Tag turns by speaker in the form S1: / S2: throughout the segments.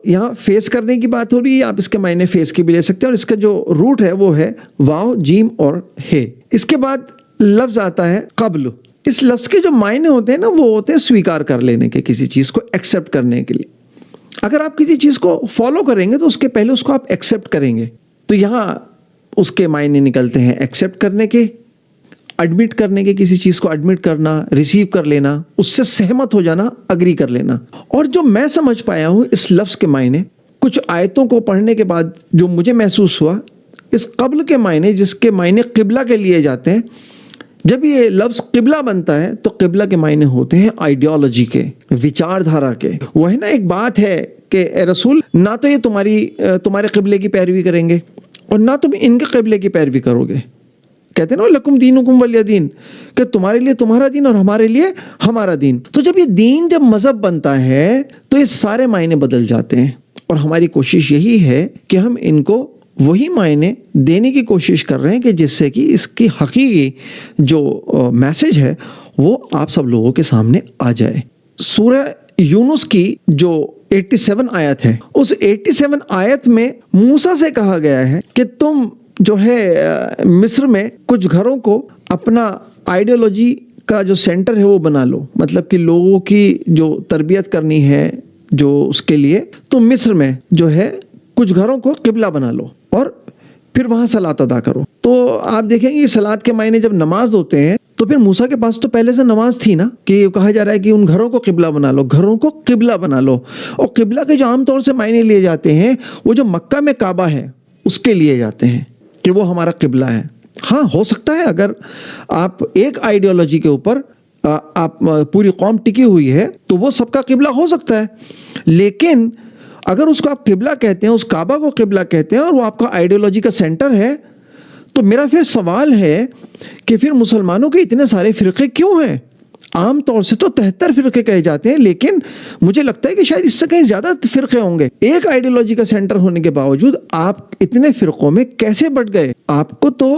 S1: یہاں فیس کرنے کی بات ہو رہی ہے، آپ اس کے معنی فیس کی بھی لے سکتے ہیں، اور اس کا جو روٹ ہے وہ ہے واو جیم اور ہے۔ اس کے بعد لفظ آتا ہے قبل۔ اس لفظ کے جو معنی ہوتے ہیں نا وہ ہوتے ہیں سویکار کر لینے کے، کسی چیز کو ایکسیپٹ کرنے کے لیے۔ اگر آپ کسی چیز کو فالو کریں گے تو اس کے پہلے اس کو آپ ایکسیپٹ کریں گے، تو یہاں اس کے معنی نکلتے ہیں ایکسیپٹ کرنے کے، ایڈمٹ کرنے کے، کسی چیز کو ایڈمٹ کرنا، ریسیو کر لینا، اس سے سہمت ہو جانا، اگری کر لینا۔ اور جو میں سمجھ پایا ہوں اس لفظ کے معنی، کچھ آیتوں کو پڑھنے کے بعد جو مجھے محسوس ہوا، اس قبل کے معنی جس کے معنی قبلہ کے لیے جاتے ہیں، جب یہ لفظ قبلہ بنتا ہے تو قبلہ کے معنی ہوتے ہیں آئیڈیالوجی کے، وچار دھارا کے۔ وہ ہے نا ایک بات ہے کہ اے رسول، نہ تو یہ تمہارے قبلے کی پیروی کریں گے اور نہ تم ان کے قبلے کی پیروی کرو گے۔ کہتے ہیں نا لکم دینکم ولی دین، کہ تمہارے لیے تمہارا دین اور ہمارے لیے ہمارا دین۔ تو جب یہ دین جب مذہب بنتا ہے تو یہ سارے معنی بدل جاتے ہیں، اور ہماری کوشش یہی ہے کہ ہم ان کو وہی معنی دینے کی کوشش کر رہے ہیں کہ جس سے کہ اس کی حقیقی جو میسج ہے وہ آپ سب لوگوں کے سامنے آ جائے۔ سورہ یونس کی جو 87 آیت ہے، اس 87 آیت میں موسیٰ سے کہا گیا ہے کہ تم جو ہے مصر میں کچھ گھروں کو اپنا آئیڈیالوجی کا جو سینٹر ہے وہ بنا لو، مطلب کہ لوگوں کی جو تربیت کرنی ہے جو اس کے لیے، تم مصر میں جو ہے کچھ گھروں کو قبلہ بنا لو اور پھر وہاں صلاۃ ادا کرو۔ تو آپ دیکھیں گے صلاۃ کے معنی جب نماز ہوتے ہیں تو پھر موسیٰ کے پاس تو پہلے سے نماز تھی نا، کہ یہ کہا جا رہا ہے کہ ان گھروں کو قبلہ بنا لو، گھروں کو قبلہ بنا لو۔ اور قبلہ کے جو عام طور سے معنی لیے جاتے ہیں وہ جو مکہ میں کعبہ ہے اس کے لیے جاتے ہیں کہ وہ ہمارا قبلہ ہے۔ ہاں ہو سکتا ہے اگر آپ ایک آئیڈیالوجی کے اوپر آپ پوری قوم ٹکی ہوئی ہے تو وہ سب کا قبلہ ہو سکتا ہے، لیکن اگر اس کو آپ قبلہ کہتے ہیں، اس کعبہ کو قبلہ کہتے ہیں اور وہ آپ کا آئیڈیالوجی کا سینٹر ہے، تو میرا پھر سوال ہے کہ پھر مسلمانوں کے اتنے سارے فرقے کیوں ہیں؟ عام طور سے تو 73 فرقے کہے جاتے ہیں، لیکن مجھے لگتا ہے کہ شاید اس سے کہیں زیادہ فرقے ہوں گے۔ ایک آئیڈیالوجی کا سینٹر ہونے کے باوجود آپ اتنے فرقوں میں کیسے بٹ گئے؟ آپ کو تو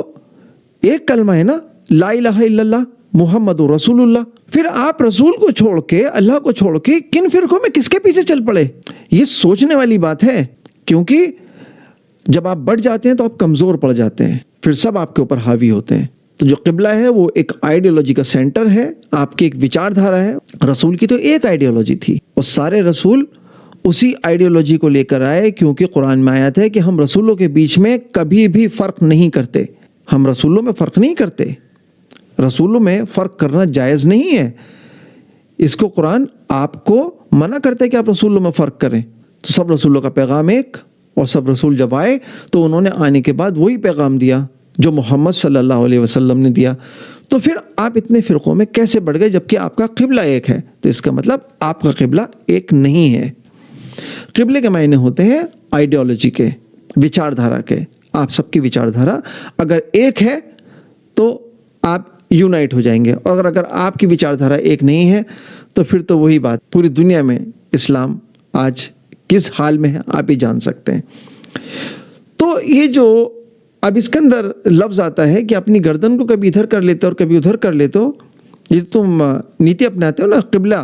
S1: ایک کلمہ ہے نا، لا الہ الا اللہ محمد رسول اللہ، پھر آپ رسول کو چھوڑ کے، اللہ کو چھوڑ کے کن فرقوں میں کس کے پیچھے چل پڑے؟ یہ سوچنے والی بات ہے، کیونکہ جب آپ بڑھ جاتے ہیں تو آپ کمزور پڑ جاتے ہیں، پھر سب آپ کے اوپر حاوی ہوتے ہیں۔ تو جو قبلہ ہے وہ ایک آئیڈیالوجی کا سینٹر ہے، آپ کی ایک وچار دھارا ہے۔ رسول کی تو ایک آئیڈیالوجی تھی اور سارے رسول اسی آئیڈیالوجی کو لے کر آئے، کیونکہ قرآن میں آیت ہے کہ ہم رسولوں کے بیچ میں کبھی بھی فرق نہیں کرتے۔ ہم رسولوں میں فرق نہیں کرتے، رسولوں میں فرق کرنا جائز نہیں ہے۔ اس کو قرآن آپ کو منع کرتے کہ آپ رسولوں میں فرق کریں۔ تو سب رسولوں کا پیغام ایک، اور سب رسول جب آئے تو انہوں نے آنے کے بعد وہی پیغام دیا جو محمد صلی اللہ علیہ وسلم نے دیا۔ تو پھر آپ اتنے فرقوں میں کیسے بڑھ گئے جبکہ آپ کا قبلہ ایک ہے؟ تو اس کا مطلب آپ کا قبلہ ایک نہیں ہے۔ قبلے کے معنی ہوتے ہیں آئیڈیالوجی کے، وچار دھارا کے۔ آپ سب کی وچار دھارا اگر ایک ہے تو آپ یونائٹ ہو جائیں گے، اور اگر آپ کی وچار دھارا ایک نہیں ہے تو پھر تو وہی بات، پوری دنیا میں اسلام آج کس حال میں ہے آپ ہی جان سکتے ہیں۔ تو یہ جو اب اس کے اندر لفظ آتا ہے کہ اپنی گردن کو کبھی ادھر کر لیتے اور کبھی ادھر کر لیتے ہو، یہ تم نیتی اپناتے ہو نا، قبلہ،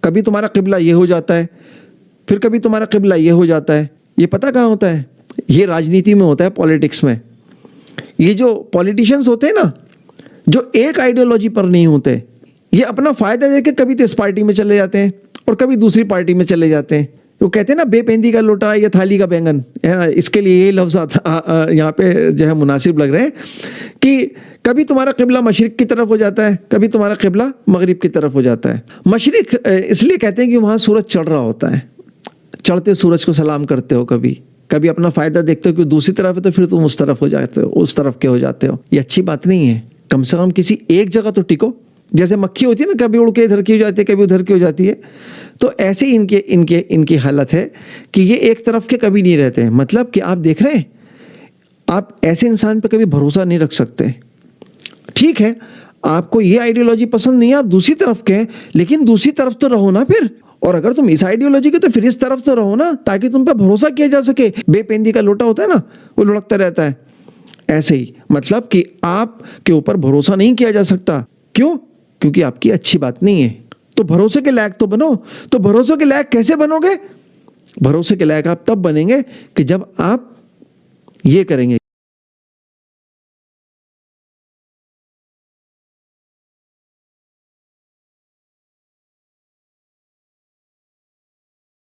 S1: کبھی تمہارا قبلہ یہ ہو جاتا ہے، پھر کبھی تمہارا قبلہ یہ ہو جاتا ہے۔ یہ پتہ کہاں ہوتا ہے؟ یہ راجنیتی میں ہوتا ہے، پولیٹکس میں۔ یہ جو پولیٹیشینز ہوتے ہیں نا، جو ایک آئیڈیالوجی پر نہیں ہوتے، یہ اپنا فائدہ دے کے کبھی تو اس پارٹی میں چلے جاتے ہیں اور کبھی دوسری پارٹی میں چلے جاتے ہیں۔ وہ کہتے ہیں نا بے پیندی کا لوٹا یا تھالی کا بینگن، اس کے لیے یہ لفظ یہاں پہ جو ہے مناسب لگ رہے ہیں کہ کبھی تمہارا قبلہ مشرق کی طرف ہو جاتا ہے، کبھی تمہارا قبلہ مغرب کی طرف ہو جاتا ہے۔ مشرق اس لیے کہتے ہیں کہ وہاں سورج چڑھ رہا ہوتا ہے، چڑھتے سورج کو سلام کرتے ہو، کبھی اپنا فائدہ دیکھتے ہو کہ دوسری طرف ہے تو پھر تم اس طرف ہو جاتے ہو، اس طرف کے ہو جاتے ہو۔ یہ اچھی بات نہیں ہے، کم سے کم کسی ایک جگہ تو ٹکو۔ جیسے مکھی ہوتی ہے نا، کبھی اڑ کے ادھر کی ہو جاتی ہے، کبھی ادھر کی ہو جاتی ہے، تو ایسے ہی ان کی حالت ہے کہ یہ ایک طرف کے کبھی نہیں رہتے ہیں۔ مطلب کہ آپ دیکھ رہے ہیں، آپ ایسے انسان پہ کبھی بھروسہ نہیں رکھ سکتے۔ ٹھیک ہے، آپ کو یہ آئیڈیالوجی پسند نہیں ہے، آپ دوسری طرف کے ہیں، لیکن دوسری طرف تو رہو نا پھر۔ اور اگر تم اس آئیڈیالوجی کے تو پھر اس طرف تو رہو نا، تاکہ تم پہ بھروسہ کیا جا سکے۔ بے پیندی کا لوٹا ہوتا ہے نا، وہ لڑکتا رہتا ہے، ایسے ہی مطلب کہ آپ کے اوپر بھروسہ نہیں کیا جا سکتا۔ کیوں؟ کیونکہ آپ کی اچھی بات نہیں ہے۔ تو بھروسے کے لائق تو بنو۔ تو بھروسے کے لائق کیسے بنو گے؟ بھروسے کے لائق آپ تب بنیں گے کہ جب آپ یہ کریں گے